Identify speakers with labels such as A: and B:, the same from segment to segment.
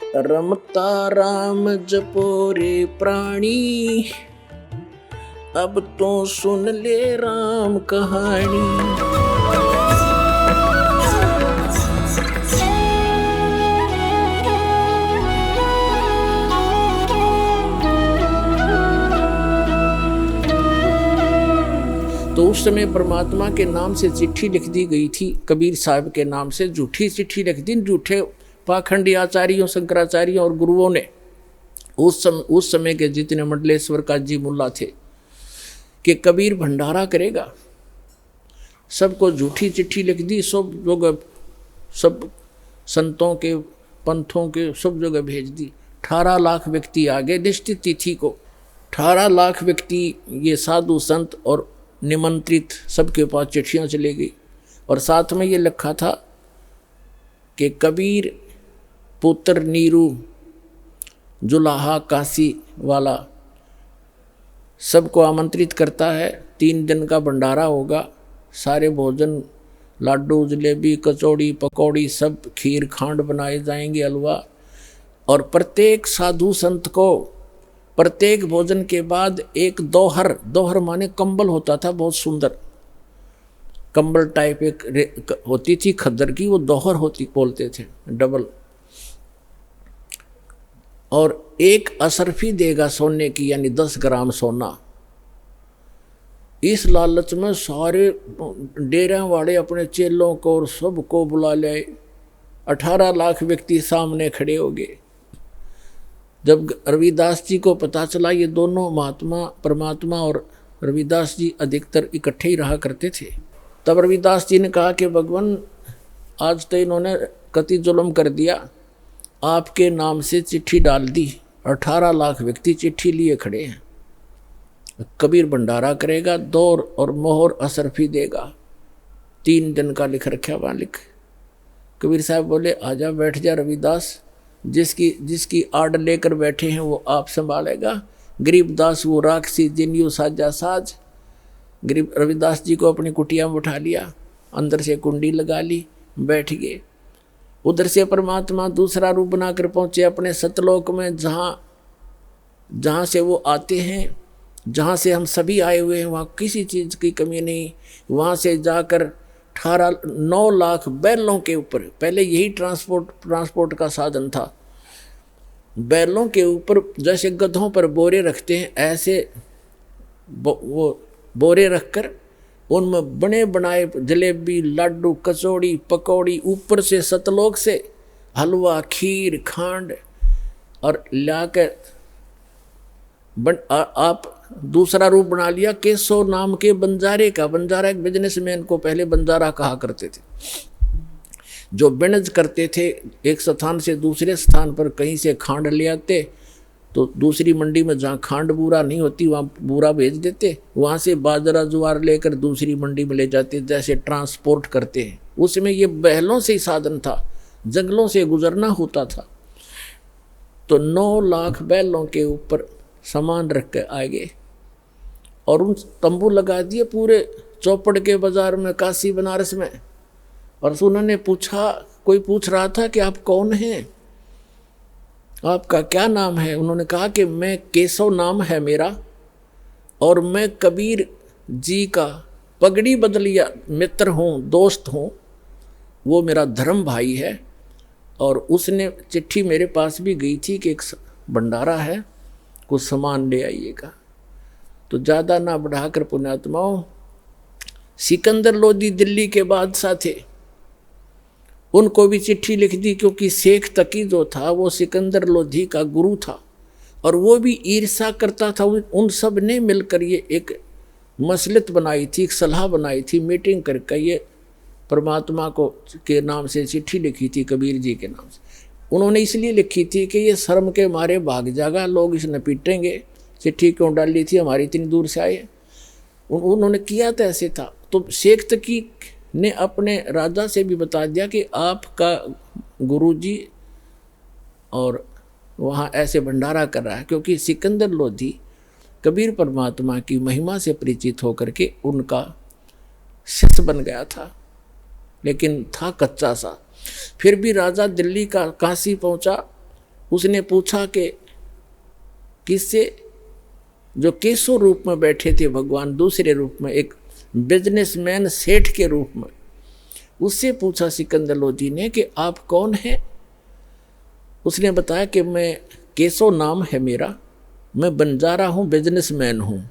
A: रमता राम जपो रे प्राणी, अब तो सुन ले राम कहानी। तो उस समय परमात्मा के नाम से चिट्ठी लिख दी गई थी, कबीर साहब के नाम से झूठी चिट्ठी लिख दी। झूठे पाखंडी आचार्यों, शंकराचार्यों और गुरुओं ने उस समय के जितने मंडलेश्वर काजी मुल्ला थे कि कबीर भंडारा करेगा, सबको झूठी चिट्ठी लिख दी। सब जगह, सब संतों के, पंथों के सब जगह भेज दी। 18 लाख व्यक्ति आ गए निश्चित तिथि को। 18 लाख व्यक्ति, ये साधु संत और निमंत्रित, सबके पास चिट्ठियाँ चली गई। और साथ में ये लिखा था कि कबीर पुत्र नीरू जुलाहा काशी वाला सबको आमंत्रित करता है। 3 दिन का भंडारा होगा। सारे भोजन, लाडू, जलेबी, कचौड़ी, पकौड़ी, सब खीर खांड बनाए जाएंगे, हलवा। और प्रत्येक साधु संत को प्रत्येक भोजन के बाद एक दोहर माने कंबल होता था, बहुत सुंदर कंबल टाइप एक होती थी खद्दर की, वो दोहर होती बोलते थे, डबल। और एक असरफी देगा सोने की, यानी 10 ग्राम सोना। इस लालच में सारे डेरे वाले अपने चेलों को और सबको बुला ले। 18 लाख व्यक्ति सामने खड़े हो गए। जब रविदास जी को पता चला, ये दोनों महात्मा, परमात्मा और रविदास जी अधिकतर इकट्ठे ही रहा करते थे, तब रविदास जी ने कहा कि भगवान, आज तो इन्होंने कति जुल्म कर दिया, आपके नाम से चिट्ठी डाल दी। 18 लाख व्यक्ति चिट्ठी लिए खड़े हैं। कबीर भंडारा करेगा, दौर और मोहर असरफी देगा। 3 दिन का लिख रखा वहाँ लिख। कबीर साहब बोले, आजा बैठ जा रविदास, जिसकी आड़ लेकर बैठे हैं वो आप संभालेगा। गरीबदास वो राक्षसी जिन्यू साजा साज। गरीब रविदास जी को अपनी कुटिया में उठा लिया, अंदर से कुंडी लगा ली, बैठ गए। उधर से परमात्मा दूसरा रूप बनाकर पहुँचे अपने सतलोक में, जहाँ से वो आते हैं, जहाँ से हम सभी आए हुए हैं, वहाँ किसी चीज़ की कमी नहीं। वहाँ से जाकर 9 लाख बैलों के ऊपर, पहले यही ट्रांसपोर्ट का साधन था। बैलों के ऊपर जैसे गधों पर बोरे रखते हैं, ऐसे वो बोरे रखकर उनमें बने बनाए जलेबी, लाडू, कचौड़ी, पकौड़ी, ऊपर से सतलोक से हलवा, खीर, खांड और लाकर आप दूसरा रूप बना लिया केशव नाम के बंजारे का। बंजारा एक बिजनेसमैन को पहले बंजारा कहा करते थे, जो बिनज करते थे। एक स्थान से दूसरे स्थान पर कहीं से खांड ले आते, तो दूसरी मंडी में जहाँ खांड बूरा नहीं होती वहाँ बूरा भेज देते, वहाँ से बाजरा ज्वार लेकर दूसरी मंडी में ले जाते, जैसे ट्रांसपोर्ट करते हैं। उसमें ये बैलों से ही साधन था, जंगलों से गुजरना होता था। तो 9 लाख बैलों के ऊपर सामान रख के आ गए और उन तंबू लगा दिए पूरे चौपड़ के बाजार में, काशी बनारस में। और उन्होंने पूछा, कोई पूछ रहा था कि आप कौन हैं, आपका क्या नाम है? उन्होंने कहा कि मैं केशव नाम है मेरा, और मैं कबीर जी का पगड़ी बदलिया मित्र हूँ, दोस्त हूँ। वो मेरा धर्म भाई है, और उसने चिट्ठी मेरे पास भी गई थी कि एक भंडारा है, कुछ सामान ले आइएगा। तो ज़्यादा ना बढ़ाकर पुण्यात्माओं, सिकंदर लोधी दिल्ली के बादशाह थे, उनको भी चिट्ठी लिख दी, क्योंकि शेख तकी जो था वो सिकंदर लोधी का गुरु था, और वो भी ईर्ष्या करता था। उन सब ने मिलकर ये एक मसलत बनाई थी, एक सलाह बनाई थी, मीटिंग करके ये परमात्मा को के नाम से चिट्ठी लिखी थी, कबीर जी के नाम से। उन्होंने इसलिए लिखी थी कि ये शर्म के मारे भाग जाएगा, लोग इसे पीटेंगे, चिट्ठी क्यों डाली थी, हमारी इतनी दूर से आए। उन्होंने किया तो ऐसे था। तो शेख तकी ने अपने राजा से भी बता दिया कि आपका गुरुजी और वहाँ ऐसे भंडारा कर रहा है, क्योंकि सिकंदर लोधी कबीर परमात्मा की महिमा से परिचित होकर के उनका शिष्य बन गया था, लेकिन था कच्चा सा। फिर भी राजा दिल्ली का काशी पहुंचा उसने पूछा कि किससे? जो केशव रूप में बैठे थे भगवान, दूसरे रूप में एक बिजनेसमैन सेठ के रूप में, उससे पूछा सिकंदर लोधी ने कि आप कौन हैं? उसने बताया कि मैं केशव नाम है मेरा, मैं बंजारा हूँ, बिजनेसमैन हूँ।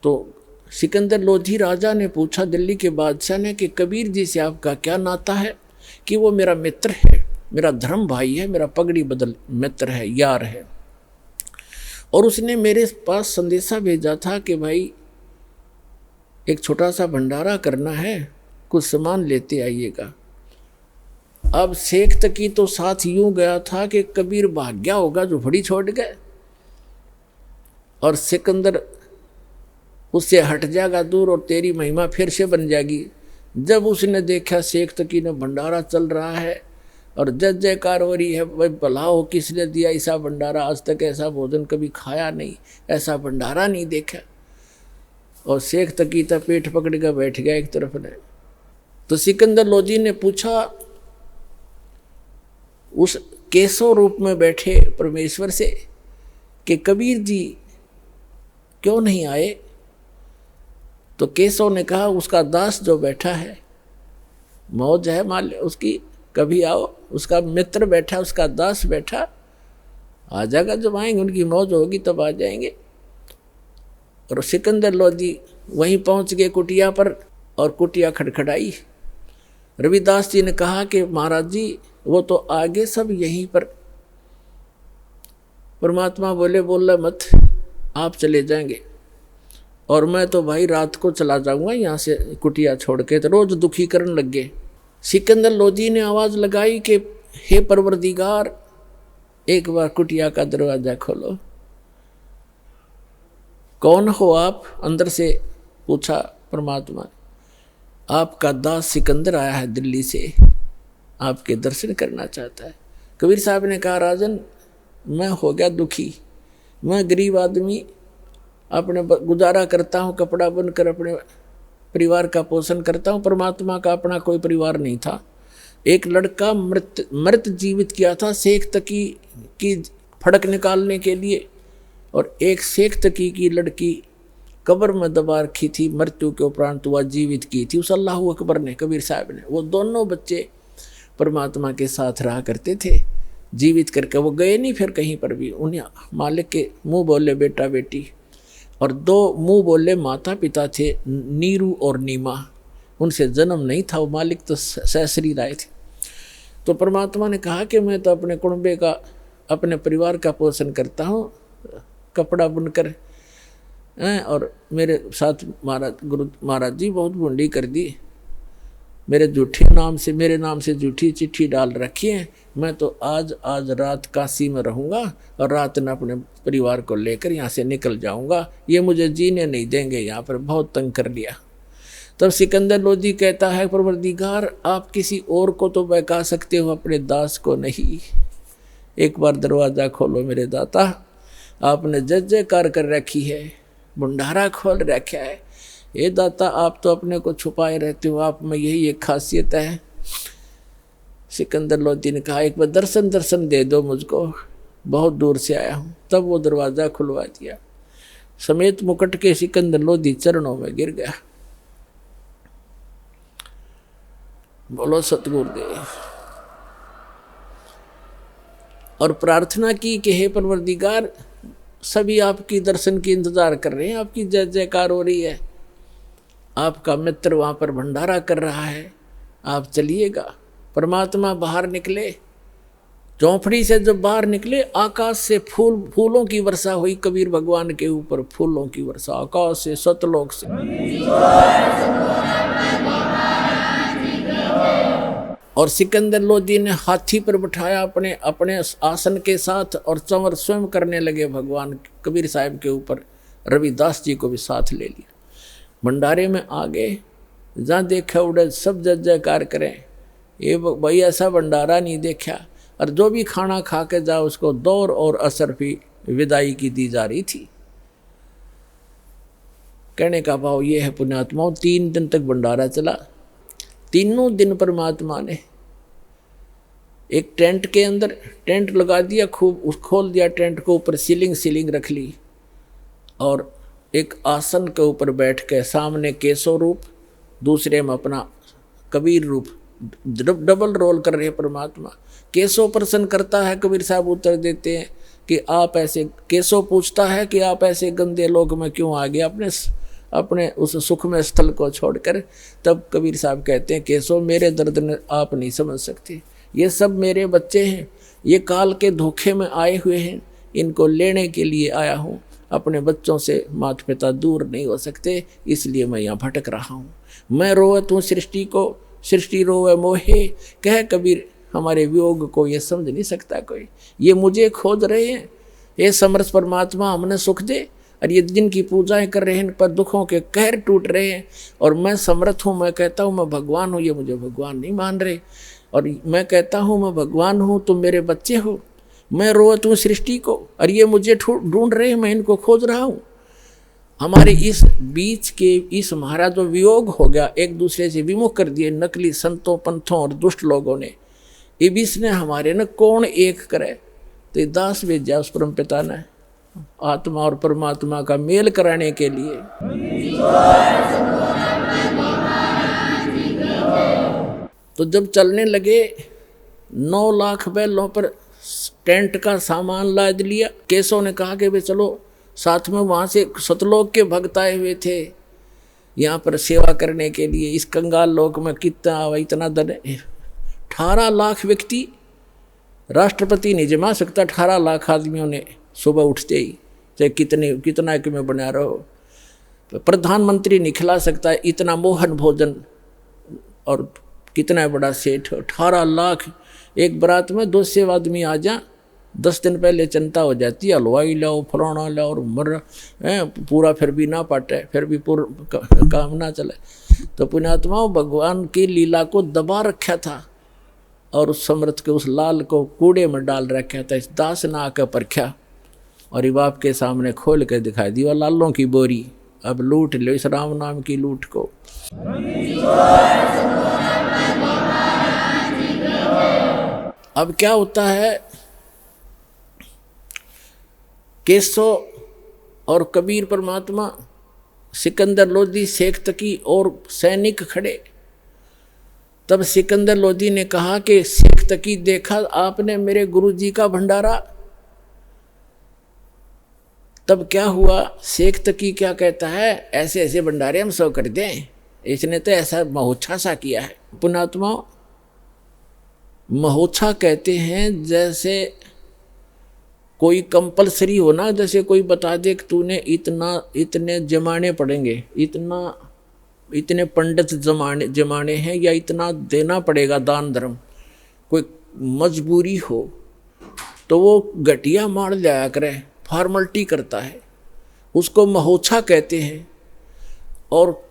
A: तो सिकंदर लोधी राजा ने पूछा दिल्ली के बादशाह ने कि कबीर जी से आपका क्या नाता है? कि वो मेरा मित्र है, मेरा धर्म भाई है, मेरा पगड़ी बदल मित्र है, यार है। और उसने मेरे पास संदेशा भेजा था कि भाई एक छोटा सा भंडारा करना है, कुछ सामान लेते आइएगा। अब शेख तकी तो साथ यूं गया था कि कबीर भाग गया होगा, झोपड़ी छोड़ गए, और सिकंदर उससे हट जाएगा दूर और तेरी महिमा फिर से बन जाएगी। जब उसने देखा शेख तकी ने भंडारा चल रहा है और जय जयकार हो रही है, भाई भला हो किसने दिया ऐसा भंडारा, आज तक ऐसा भोजन कभी खाया नहीं, ऐसा भंडारा नहीं देखा। और शेख तकी था पेट पकड़ कर बैठ गया एक तरफ ने। तो सिकंदर लोधी ने पूछा उस केशव रूप में बैठे परमेश्वर से कि कबीर जी क्यों नहीं आए? तो केशव ने कहा उसका दास जो बैठा है, मौज है मान उसकी, कभी आओ। उसका मित्र बैठा, उसका दास बैठा, आ जाएगा जब आएंगे, उनकी मौज होगी तब आ जाएंगे। और सिकंदर लोधी वहीं पहुंच गए कुटिया पर, और कुटिया खड़खड़ाई। रविदास जी ने कहा कि महाराज जी वो तो आगे सब यहीं पर। परमात्मा बोले बोला मत, आप चले जाएंगे, और मैं तो भाई रात को चला जाऊंगा यहाँ से कुटिया छोड़ के। तो रोज दुखी करने लग गए। सिकंदर लोधी ने आवाज लगाई कि हे परवरदिगार, एक बार कुटिया का दरवाजा खोलो। कौन हो आप? अंदर से पूछा परमात्मा। आपका दास सिकंदर आया है दिल्ली से, आपके दर्शन करना चाहता है। कबीर साहब ने कहा राजन, मैं हो गया दुखी, मैं गरीब आदमी, अपने गुजारा करता हूँ, कपड़ा बुनकर अपने परिवार का पोषण करता हूँ। परमात्मा का अपना कोई परिवार नहीं था। एक लड़का मृत जीवित किया था शेख तकी की फड़क निकालने के लिए, और एक शेख तकी की लड़की कब्र में दबा रखी थी, मृत्यु के उपरांत वह जीवित की थी उस अल्लाह अकबर ने, कबीर साहब ने। वो दोनों बच्चे परमात्मा के साथ रहा करते थे, जीवित करके वो गए नहीं फिर कहीं पर भी। उन्हें मालिक के मुँह बोले बेटा बेटी, और दो मुँह बोले माता पिता थे, नीरू और नीमा, उनसे जन्म नहीं था, वो मालिक तो सहसरी राय थे। तो परमात्मा ने कहा कि मैं तो अपने कुणबे का, अपने परिवार का पोषण करता हूँ कपड़ा बुनकर, और मेरे साथ महाराज गुरु महाराज जी बहुत बुंडी कर दी, मेरे नाम से झूठी चिट्ठी डाल रखी है। मैं तो आज रात काशी में रहूँगा और रात में अपने परिवार को लेकर यहाँ से निकल जाऊँगा, ये मुझे जीने नहीं देंगे, यहाँ पर बहुत तंग कर लिया। तब सिकंदर लोधी कहता है परवरदिगार, आप किसी और को तो बहका सकते हो, अपने दास को नहीं। एक बार दरवाज़ा खोलो मेरे दाता, आपने जय जयकार कर रखी है, भंडारा खोल रखा है। ये दाता आप तो अपने को छुपाए रहते हो, आप में यही एक खासियत है। सिकंदर लोधी ने कहा एक बार दर्शन दे दो मुझको, बहुत दूर से आया हूँ। तब वो दरवाज़ा खुलवा दिया। समेत मुकुट के सिकंदर लोधी चरणों में गिर गया। बोलो सतगुरुदेव। और प्रार्थना की कि हे परवरदिगार, सभी आपकी दर्शन की इंतजार कर रहे हैं, आपकी जय जयकार हो रही है, आपका मित्र वहाँ पर भंडारा कर रहा है, आप चलिएगा। परमात्मा बाहर निकले, चौपड़ी से जब बाहर निकले, आकाश से फूलों की वर्षा हुई कबीर भगवान के ऊपर, फूलों की वर्षा आकाश से, सतलोक से। और सिकंदर लोधी ने हाथी पर बिठाया अपने आसन के साथ, और चंवर स्वयं करने लगे भगवान कबीर साहब के ऊपर। रविदास जी को भी साथ ले लिया, भंडारे में आ गए। जहाँ देखा उड़े सब जय जयकार करें, ये भाई ऐसा भंडारा नहीं देखा। और जो भी खाना खा के जाओ उसको दौर और असर भी विदाई की दी जा रही थी। कहने का भाव ये है पुण्यात्माओं, 3 दिन तक भंडारा चला। तीनों दिन परमात्मा ने एक टेंट के अंदर टेंट लगा दिया, खूब उस खोल दिया टेंट को, ऊपर सीलिंग रख ली और एक आसन के ऊपर बैठ के सामने केशव रूप, दूसरे में अपना कबीर रूप, डबल रोल कर रहे परमात्मा। केशव प्रसन्न करता है, कबीर साहब उत्तर देते हैं कि आप ऐसे, केशव पूछता है कि आप ऐसे गंदे लोक में क्यों आ गए अपने उस सुख में स्थल को छोड़कर। तब कबीर साहब कहते हैं केशव मेरे दर्द ने आप नहीं समझ सकते, ये सब मेरे बच्चे हैं, ये काल के धोखे में आए हुए हैं, इनको लेने के लिए आया हूँ। अपने बच्चों से माता पिता दूर नहीं हो सकते, इसलिए मैं यहाँ भटक रहा हूँ। मैं रोवत हूँ सृष्टि को, सृष्टि रोवे मोहे, कह कबीर हमारे वियोग को ये समझ नहीं सकता कोई, ये मुझे खोज रहे हैं। ये समर्थ परमात्मा हमने सुख दे, और ये जिनकी पूजाएं कर रहे हैं इन पर दुखों के कहर टूट रहे हैं। और मैं समर्थ हूँ, मैं कहता हूँ मैं भगवान हूँ, ये मुझे भगवान नहीं मान रहे। और मैं कहता हूँ मैं भगवान हूँ, तुम मेरे बच्चे हो। मैं रोवत हूँ सृष्टि को, और ये मुझे ढूंढ रहे हैं, मैं इनको खोज रहा हूँ। हमारे इस बीच के इस हमारा जो वियोग हो गया, एक दूसरे से विमुख कर दिए नकली संतों पंथों और दुष्ट लोगों ने, ये बीच ने हमारे न कौन एक करे। तो दास भेजा उस परम पिता ने आत्मा और परमात्मा का मेल कराने के लिए। तो जब चलने लगे 9 लाख बैलों पर टेंट का सामान लाद लिया। केशव ने कहा कि भाई चलो, साथ में वहाँ से सतलोक के भक्त आए हुए थे यहाँ पर सेवा करने के लिए। इस कंगाल लोक में कितना इतना दर 18 लाख व्यक्ति, राष्ट्रपति नहीं जमा सकता 18 लाख आदमियों ने सुबह उठते ही, चाहे कितना कि में बना रहो। प्रधानमंत्री नहीं खिला सकता इतना मोहन भोजन, और कितना बड़ा सेठ। 18 लाख एक बारात में 200 आदमी आ जा, 10 दिन पहले चिंता हो जाती है, हलवाई लाओ फलाना लाओ, और मर पूरा फिर भी ना पाटे, फिर भी पूरा काम ना चले। तो पुण्यात्माओं भगवान की लीला को दबा रखा था, और उस समर्थ के उस लाल को कूड़े में डाल रखा था। इस दास ने आकर परख्या और ये बाप के सामने खोल कर दिखाई दी, वह लालों की बोरी, अब लूट लो इस राम नाम की लूट को। अब क्या होता है, केशव और कबीर परमात्मा, सिकंदर लोधी, शेख तकी और सैनिक खड़े। तब सिकंदर लोधी ने कहा कि शेख तकी देखा आपने मेरे गुरुजी का भंडारा। तब क्या हुआ, शेख तकी क्या कहता है, ऐसे ऐसे भंडारे हम सब कर दें, इसने तो ऐसा महोत्सा सा किया है। पुणात्मा महोत्सा कहते हैं जैसे कोई कंपलसरी हो ना, जैसे कोई बता दे कि तूने इतने जमाने पड़ेंगे, इतने पंडित जमाने हैं, या इतना देना पड़ेगा दान धर्म, कोई मजबूरी हो तो वो घटिया मार जाया करे, फॉर्मलिटी करता है, उसको महोत्सा कहते हैं। और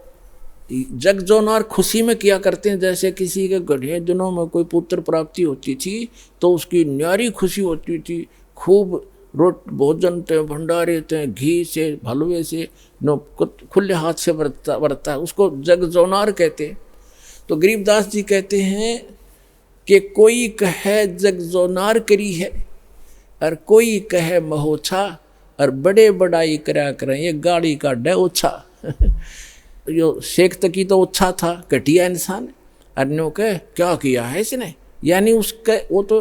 A: जग जोनार खुशी में किया करते हैं, जैसे किसी के गढ़े दिनों में कोई पुत्र प्राप्ति होती थी तो उसकी न्यारी खुशी होती थी, खूब भोजन थे, भंडारे थे, घी से हलवे से नो खुले हाथ से बरतता है, उसको जग जोनार कहते हैं। तो गरीबदास जी कहते हैं कि कोई कहे जग जोनार करी है, और कोई कहे महोत्सा, और बड़े बड़ाई करा करें ये गाड़ी का डे ओछा। जो शेख तकी तो ओछा था, घटिया इंसान, अन्यों के क्या किया है इसने, यानी उसका वो तो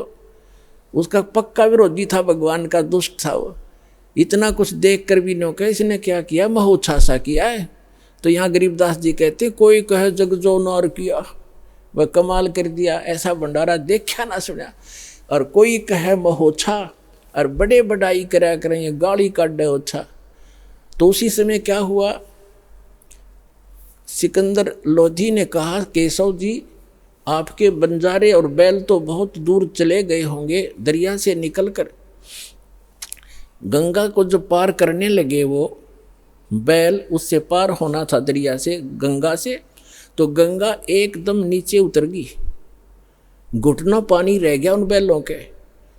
A: उसका पक्का विरोधी था, भगवान का दुष्ट था वो। इतना कुछ देख कर भी नो कहे इसने क्या किया, महोत्सा सा किया है। तो यहाँ गरीबदास जी कहते कोई कहे जग जोनार किया, वह कमाल कर दिया, ऐसा भंडारा देखा ना सुना। और कोई कहे महोत्सा, और बड़े बड़ाई करा करें ये गाड़ी काटे ओछा। तो उसी समय क्या हुआ, सिकंदर लोधी ने कहा केशव जी आपके बंजारे और बैल तो बहुत दूर चले गए होंगे, दरिया से निकलकर गंगा को जो पार करने लगे वो बैल, उससे पार होना था दरिया से, गंगा से, तो गंगा एकदम नीचे उतर गई, घुटना पानी रह गया उन बैलों के।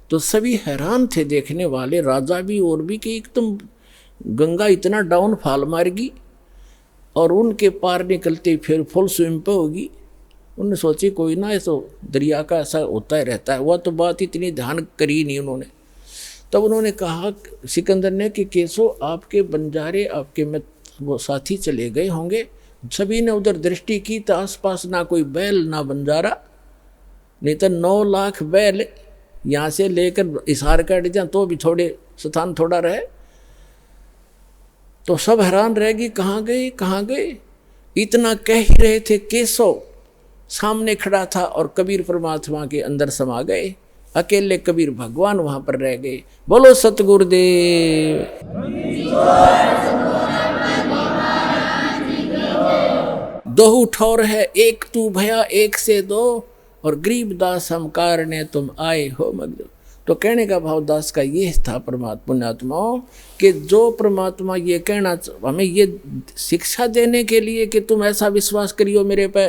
A: तो सभी हैरान थे देखने वाले, राजा भी और भी, कि एकदम गंगा इतना डाउन फॉल मार गई, और उनके पार निकलते फिर फुल स्विम पे होगी। उन्होंने सोची कोई ना, ऐसा दरिया का ऐसा होता ही रहता है, वह तो बात इतनी ध्यान करी नहीं उन्होंने। तब उन्होंने कहा सिकंदर ने कि केसो आपके बंजारे आपके में वो साथी चले गए होंगे। सभी ने उधर दृष्टि की तो आसपास ना कोई बैल ना बंजारा, नहीं तो 9 लाख बैल यहाँ से लेकर इशार काट जाए तो भी थोड़े स्थान थोड़ा रहे। तो सब हैरान रह गई, कहाँ गए कहाँ गए। इतना कह ही रहे थे, केशव सामने खड़ा था और कबीर परमात्मा के अंदर समा गए। अकेले कबीर भगवान वहां पर रह गए। बोलो सतगुरुदेव। दोहु ठौर है एक तू भया एक से दो, और गरीबदास हम कारणे तुम आए हो मग्न। तो कहने का भाव दास का ये था परमात्मा पुण्यात्माओं कि जो परमात्मा ये कहना हमें ये शिक्षा देने के लिए कि तुम ऐसा विश्वास करियो मेरे पे,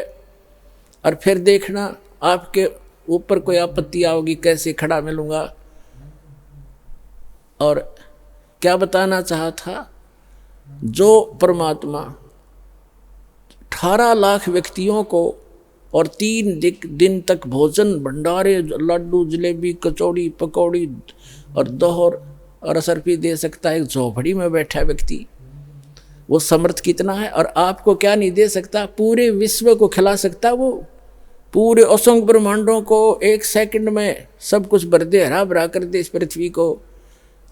A: और फिर देखना आपके ऊपर कोई आपत्ति आओगी कैसे खड़ा मिलूंगा। और क्या बताना चाहा था, जो परमात्मा 18 लाख व्यक्तियों को और 3 दिन तक भोजन भंडारे लड्डू जलेबी कचौड़ी पकौड़ी और दोहर और असरफी दे सकता है, एक झोपड़ी में बैठा व्यक्ति, वो समर्थ कितना है। और आपको क्या नहीं दे सकता, पूरे विश्व को खिला सकता, वो पूरे असंख्य ब्रह्मांडों को 1 सेकंड में सब कुछ भर दे, हरा भरा कर दे इस पृथ्वी को,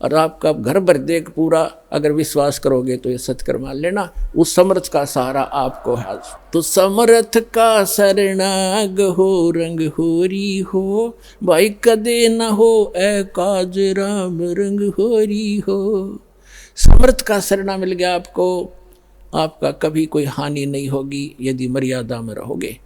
A: और आपका घर भर दे पूरा। अगर विश्वास करोगे तो ये सत्कर मान लेना, उस समर्थ का सहारा आपको है। तो समर्थ का शरणाग हो रंग होरी हो, भाई कदे न हो ए काज राम रंग होरी हो। समर्थ का शरणा मिल गया आपको, आपका कभी कोई हानि नहीं होगी यदि मर्यादा में रहोगे।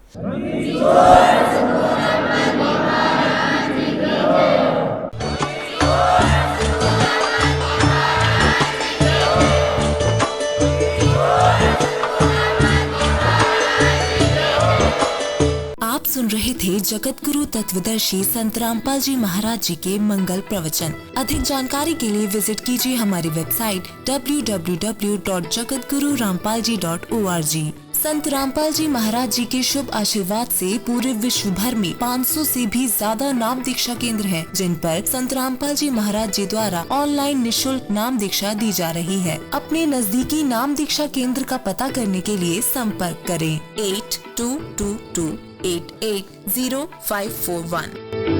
B: आप सुन रहे थे जगत गुरु तत्वदर्शी संत रामपाल जी महाराज जी के मंगल प्रवचन। अधिक जानकारी के लिए विजिट कीजिए हमारी वेबसाइट www.jagatgururampalji.org। संत रामपाल जी महाराज जी के शुभ आशीर्वाद से पूरे विश्व भर में 500 से भी ज्यादा नाम दीक्षा केंद्र हैं, जिन पर संत रामपाल जी महाराज जी द्वारा ऑनलाइन निशुल्क नाम दीक्षा दी जा रही है। अपने नजदीकी नाम दीक्षा केंद्र का पता करने के लिए संपर्क करें 8222880541।